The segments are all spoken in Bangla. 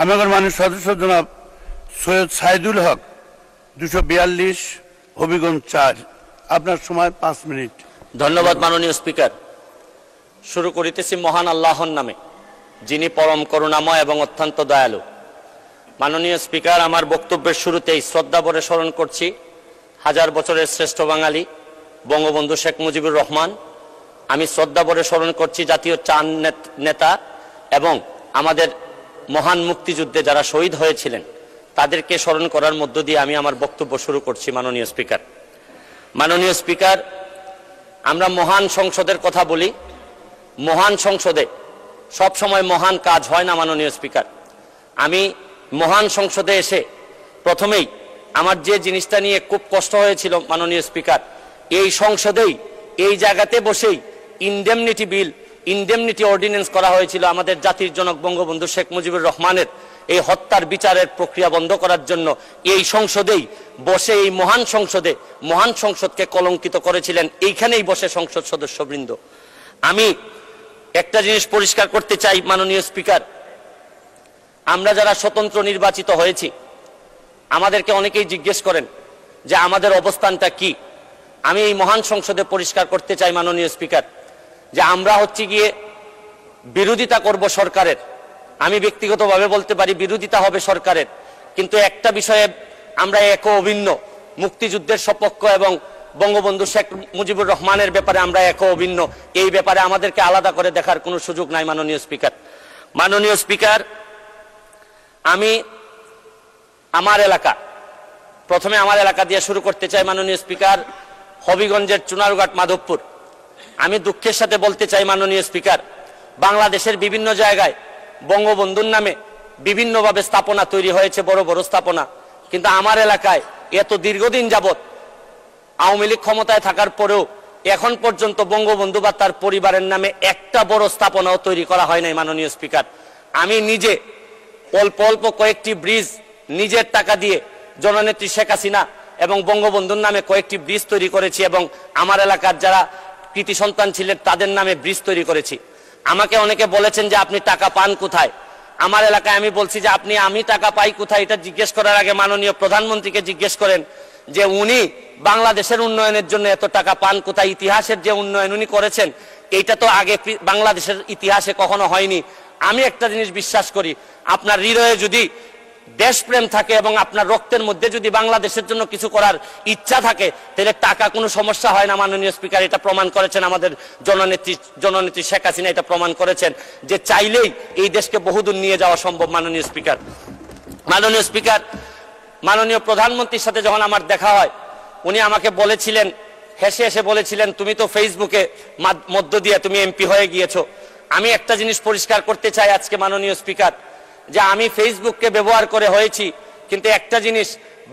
আমাদের মাননীয় সদস্য জনাব সৈয়দ সাইদুল হক 242 হবিগঞ্জ 4। আপনার সময় 5 মিনিট। ধন্যবাদ মাননীয় স্পিকার। শুরু করিতেছি মহান আল্লাহর নামে, যিনি পরম করুণাময় এবং অত্যন্ত দয়ালু। মাননীয় স্পিকার, আমার বক্তব্যের শুরুতেই শ্রদ্ধা ভরে স্মরণ করছি হাজার বছরের শ্রেষ্ঠ বাঙালি বঙ্গবন্ধু শেখ মুজিবুর রহমান। আমি শ্রদ্ধা ভরে স্মরণ করছি জাতীয় চার নেতা এবং আমাদের মহান মুক্তিযুদ্ধে যারা শহীদ হয়েছিলেন তাদেরকে স্মরণ করার মধ্য দিয়ে আমি আমার বক্তব্য শুরু করছি। মাননীয় স্পিকার, আমরা মহান সংসদের কথা বলি। মহান সংসদে সব সময় মহান কাজ হয় না। মাননীয় স্পিকার, আমি মহান সংসদে এসে প্রথমেই আমার যে জিনিসটা নিয়ে খুব কষ্ট হয়েছিল মাননীয় স্পিকার, এই সংসদেই এই জায়গাতে বসেই ইনডেমনিটি অর্ডিন্যান্স করা হয়েছিল আমাদের জাতির জনক বঙ্গবন্ধু শেখ মুজিবুর রহমানের এই হত্যার বিচারের প্রক্রিয়া বন্ধ করার জন্য। এই সংসদেই বসে, এই মহান সংসদকে কলঙ্কিত করেছিলেন এইখানেই বসে সংসদ সদস্যবৃন্দ। আমি একটা জিনিস পরিষ্কার করতে চাই মাননীয় স্পিকার, আমরা যারা স্বতন্ত্র নির্বাচিত হয়েছি আমাদেরকে অনেকেই জিজ্ঞেস করেন যে আমাদের অবস্থানটা কি। আমি এই মহান সংসদে পরিষ্কার করতে চাই মাননীয় স্পিকার যে আমরা হচ্ছে গিয়ে বিরোধিতা করব সরকারের। আমি ব্যক্তিগতভাবে বলতে পারি বিরোধিতা হবে সরকারের, কিন্তু একটা বিষয়ে আমরা একও অভিন্ন, মুক্তিযুদ্ধের সপক্ষ এবং বঙ্গবন্ধু শেখ মুজিবুর রহমানের ব্যাপারে আমরা একও অভিন্ন। এই ব্যাপারে আমাদেরকে আলাদা করে দেখার কোনো সুযোগ নাই মাননীয় স্পিকার। আমি প্রথমে আমার এলাকা দিয়ে শুরু করতে চাই মাননীয় স্পিকার, হবিগঞ্জের চুনারুঘাট মাধবপুর। আমি দুঃখের সাথে বলতে চাই মাননীয় স্পিকার, বাংলাদেশের বিভিন্ন জায়গায় বঙ্গবন্ধুর নামে বিভিন্নভাবে স্থাপনা তৈরি হয়েছে, বড় বড় স্থাপনা, কিন্তু আমার এলাকায় এত দীর্ঘদিন যাবৎ আওয়ামী লীগ ক্ষমতায় থাকার পরেও এখন পর্যন্ত বঙ্গবন্ধু বা তার পরিবারের নামে একটা বড় স্থাপনাও তৈরি করা হয় নাই মাননীয় স্পিকার। আমি নিজে অল্প অল্প কয়েকটি ব্রিজ নিজের টাকা দিয়ে জননেত্রী শেখ হাসিনা এবং বঙ্গবন্ধুর নামে কয়েকটি ব্রিজ তৈরি করেছি এবং আমার এলাকার যারা কৃতি সন্তান ছিলেন তাদের নামে ব্রিজ তৈরি করেছি। আমাকে অনেকে বলেছেন যে আপনি টাকা পান কোথায়। আমার এলাকায় আমি বলছি যে আমি টাকা পাই কোথায় এটা জিজ্ঞেস করার আগে মাননীয় প্রধানমন্ত্রীকে জিজ্ঞেস করেন যে উনি বাংলাদেশের উন্নয়নের জন্য এত টাকা পান কোথায়। ইতিহাসের যে উন্নয়ন উনি করেছেন এইটা তো আগে বাংলাদেশের ইতিহাসে কখনো হয়নি। আমি একটা জিনিস বিশ্বাস করি, আপনার হৃদয়ে যদি দেশপ্রেম থাকে এবং আপনার রক্তের মধ্যে যদি বাংলাদেশের জন্য কিছু করার ইচ্ছা থাকে তাহলে টাকা কোনো সমস্যা হয় না মাননীয় স্পিকার। এটা প্রমাণ করেছেন আমাদের জননেত্রী শেখ হাসিনা, এটা প্রমাণ করেছেন যে চাইলেই এই দেশকে বহুদূর নিয়ে যাওয়া সম্ভব মাননীয় স্পিকার। মাননীয় প্রধানমন্ত্রীর সাথে যখন আমার দেখা হয় উনি আমাকে বলেছিলেন, হেসে হেসে বলেছিলেন, তুমি তো ফেসবুকে মধ্য দিয়ে তুমি এমপি হয়ে গিয়েছো। আমি একটা জিনিস পরিষ্কার করতে চাই আজকে মাননীয় স্পিকার, যে আমি ফেসবুককে ব্যবহার করে হয়েছি, কিন্তু একটা জিনিস,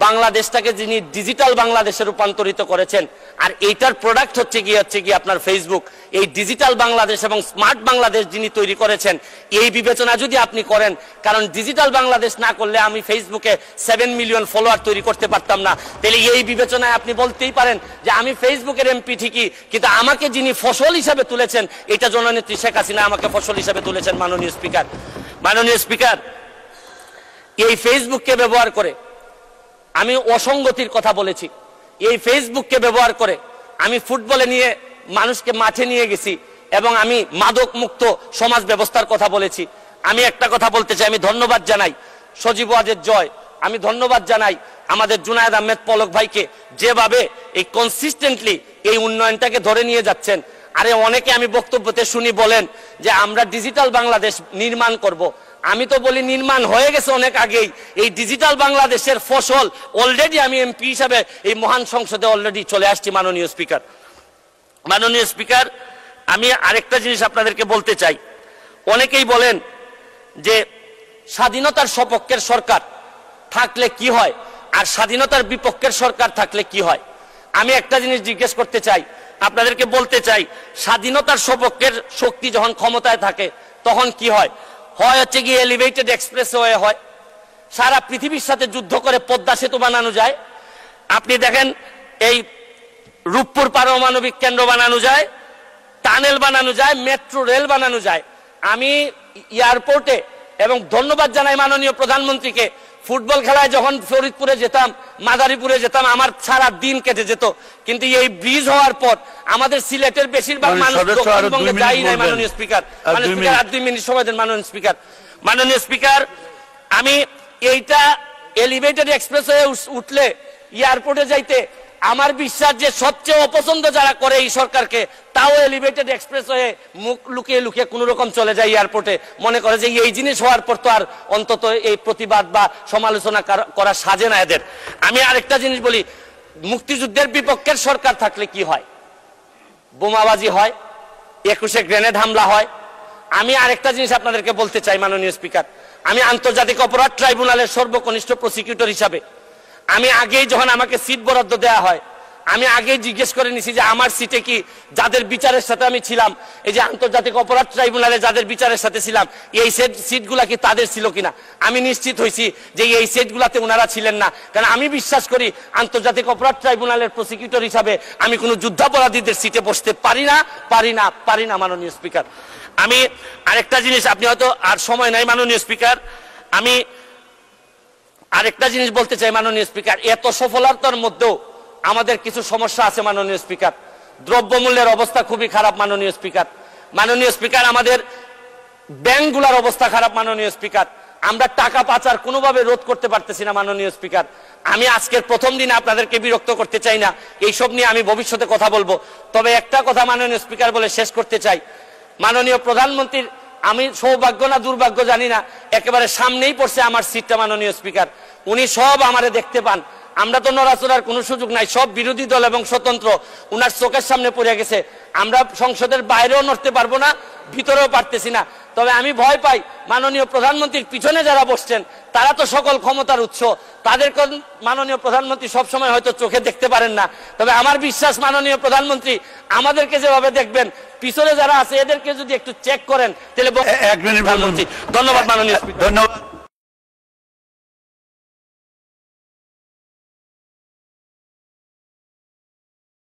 বাংলাদেশটাকে যিনি ডিজিটাল বাংলাদেশে রূপান্তরিত করেছেন আর এইটার প্রোডাক্ট হচ্ছে গিয়ে আপনার ফেসবুক। এই ডিজিটাল বাংলাদেশ এবং স্মার্ট বাংলাদেশ যিনি তৈরি করেছেন এই বিবেচনা যদি আপনি করেন, কারণ ডিজিটাল বাংলাদেশ না করলে আমি ফেসবুকে 7 মিলিয়ন ফলোয়ার তৈরি করতে পারতাম না, তাহলে এই বিবেচনায় আপনি বলতেই পারেন যে আমি ফেসবুকের এমপি ঠিকই, কিন্তু আমাকে যিনি ফসল হিসাবে তুলেছেন এটা জননেত্রী শেখ হাসিনা আমাকে ফসল হিসাবে তুলেছেন মাননীয় স্পিকার। এই ফেসবুককে ব্যবহার করে আমি অসঙ্গতির কথা বলেছি। এই ফেসবুককে ব্যবহার করে আমি ফুটবলে নিয়ে মানুষকে মাঠে নিয়ে গেছি এবং আমি মাদক মুক্ত সমাজ ব্যবস্থার কথা বলেছি। আমি একটা কথা বলতে চাই, আমি ধন্যবাদ জানাই সজীব ওয়াজেদ জয়, আমি ধন্যবাদ জানাই আমাদের জুনায়েদ আহমেদ পলক ভাইকে, যেভাবে এই কনসিস্টেন্টলি এই উন্নয়নটাকে ধরে নিয়ে যাচ্ছেন। আরে অনেকে আমি বক্তব্যতে শুনি বলেন যে আমরা ডিজিটাল বাংলাদেশ নির্মাণ করব। আমি তো বলি নির্মাণ হয়ে গেছে অনেক আগেই। এই ডিজিটাল বাংলাদেশের ফসল অলরেডি আমি এমপি হিসাবে এই মহান সংসদে অলরেডি চলে আসছি মাননীয় স্পিকার। আমি আরেকটা জিনিস আপনাদেরকে বলতে চাই, অনেকেই বলেন যে স্বাধীনতার সপক্ষের সরকার থাকলে কি হয় আর স্বাধীনতার বিপক্ষের সরকার থাকলে কি হয়। আমি একটা জিনিস জিজ্ঞেস করতে চাই, আপনাদেরকে বলতে চাই, স্বাধীনতার সপক্ষের শক্তি যখন ক্ষমতায় থাকে তখন কি হয় হচ্ছে গিয়ে এলিভেটেড এক্সপ্রেসওয়ে হয়, সারা পৃথিবীর সাথে যুদ্ধ করে পদ্মা সেতু বানানো যায়। আপনি দেখেন এই রূপপুর পারমাণবিক কেন্দ্র বানানো যায়, টানেল বানানো যায়, মেট্রো রেল বানানো যায়। আমি এয়ারপোর্টে এবং ধন্যবাদ জানাই মাননীয় প্রধানমন্ত্রীকে। ফুটবল খেলায় যখন ফরিদপুরে যেতাম, মাদারীপুরে যেতাম, আমার সারা দিন কেটে যেত, কিন্তু এই ব্রিজ হওয়ার পর আমাদের সিলেটের বেশিরভাগ মানুষ দক্ষিণবঙ্গে যাই নাই। মাননীয় স্পিকার, আর 2 মিনিট সময় দেন মাননীয় স্পিকার। মাননীয় স্পিকার, আমি এইটা এলিভেটেড এক্সপ্রেসওয়ে উঠলে এয়ারপোর্টে যাইতে আমার বিশ্বাস যে সবচেয়ে অপছন্দ যারা করে এই সরকারকে, তাও এলিভেটেড এক্সপ্রেসওয়ে মুখ লুকিয়ে লুকিয়ে কোন রকম চলে যায় এয়ারপোর্টে, মনে করে যে এই জিনিস হওয়ার পর তো আর অন্তত এই প্রতিবাদ বা সমালোচনা করা সাজে না এদের। আমি আরেকটা জিনিস বলি, মুক্তিযুদ্ধের বিপক্ষের সরকার থাকলে কি হয়? বোমাবাজি হয়, 21-এ গ্রেনেড হামলা হয়। আমি আরেকটা জিনিস আপনাদেরকে বলতে চাই মাননীয় স্পিকার, আমি আন্তর্জাতিক অপরাধ ট্রাইব্যুনালের সর্বকনিষ্ঠ প্রসিকিউটর হিসাবে আমি আগেই যখন আমাকে সিট বরাদ্দ দেওয়া হয়, আমি আগেই জিজ্ঞেস করে নিছি যে আমার সিটে কি যাদের বিচারের সাথে আমি ছিলাম, এই যে আন্তর্জাতিক অপরাধ ট্রাইব্যুনালে যাদের বিচারের সাথে ছিলাম, এই সিটগুলা কি তাদের ছিল কিনা। আমি নিশ্চিত হয়েছি যে এই সিটগুলাতে ওনারা ছিলেন না, কারণ আমি বিশ্বাস করি আন্তর্জাতিক অপরাধ ট্রাইব্যুনালের প্রসিকিউটর হিসাবে আমি কোনো যুদ্ধাপরাধীদের সিটে বসতে পারি না মাননীয় স্পিকার। আমি আরেকটা জিনিস, আপনি হয়তো আর সময় নাই মাননীয় স্পিকার, আমি আরেকটা জিনিস বলতে চাই মাননীয় স্পিকার, এত সফলতার মধ্যেও আমাদের কিছু সমস্যা আছে মাননীয় স্পিকার। দ্রব্যমূল্যের অবস্থা খুবই খারাপ মাননীয় স্পিকার। মাননীয় স্পিকার, আমাদের ব্যাংকগুলোর অবস্থা খারাপ মাননীয় স্পিকার। আমরা টাকা পাচার কোনোভাবে রোধ করতে পারতেছি না মাননীয় স্পিকার। আমি আজকের প্রথম দিনে আপনাদেরকে বিরক্ত করতে চাই না, এইসব নিয়ে আমি ভবিষ্যতে কথা বলবো। তবে একটা কথা মাননীয় স্পিকার বলে শেষ করতে চাই, মাননীয় প্রধানমন্ত্রীর, আমি সৌভাগ্য না দুর্ভাগ্য জানি না, একেবারে সামনেই পড়ছে আমার সিটটা মাননীয় স্পিকার। উনি সব আমারে দেখতে পান, আমরা তো নড়াচড়ার কোনো সুযোগ নাই, সব বিরোধী দল এবং স্বতন্ত্র উনার চোখের সামনে পড়ে গেছে। আমরা সংসদের বাইরেও নড়তে পারবো না, ভিতরেও পারতেছি না। তবে আমি ভয় পাই মাননীয় প্রধানমন্ত্রীর পিছনে যারা বসছেন তারা তো সকল ক্ষমতার উৎস, তাদেরকে মাননীয় প্রধানমন্ত্রী সবসময় হয়তো চোখে দেখতে পারেন না। তবে আমার বিশ্বাস মাননীয় প্রধানমন্ত্রী আমাদেরকে যেভাবে দেখবেন, পিছনে যারা আছে এদেরকে যদি একটু চেক করেন তাহলে। 1 মিনিট। ধন্যবাদ মাননীয় স্পিকার। ধন্যবাদ।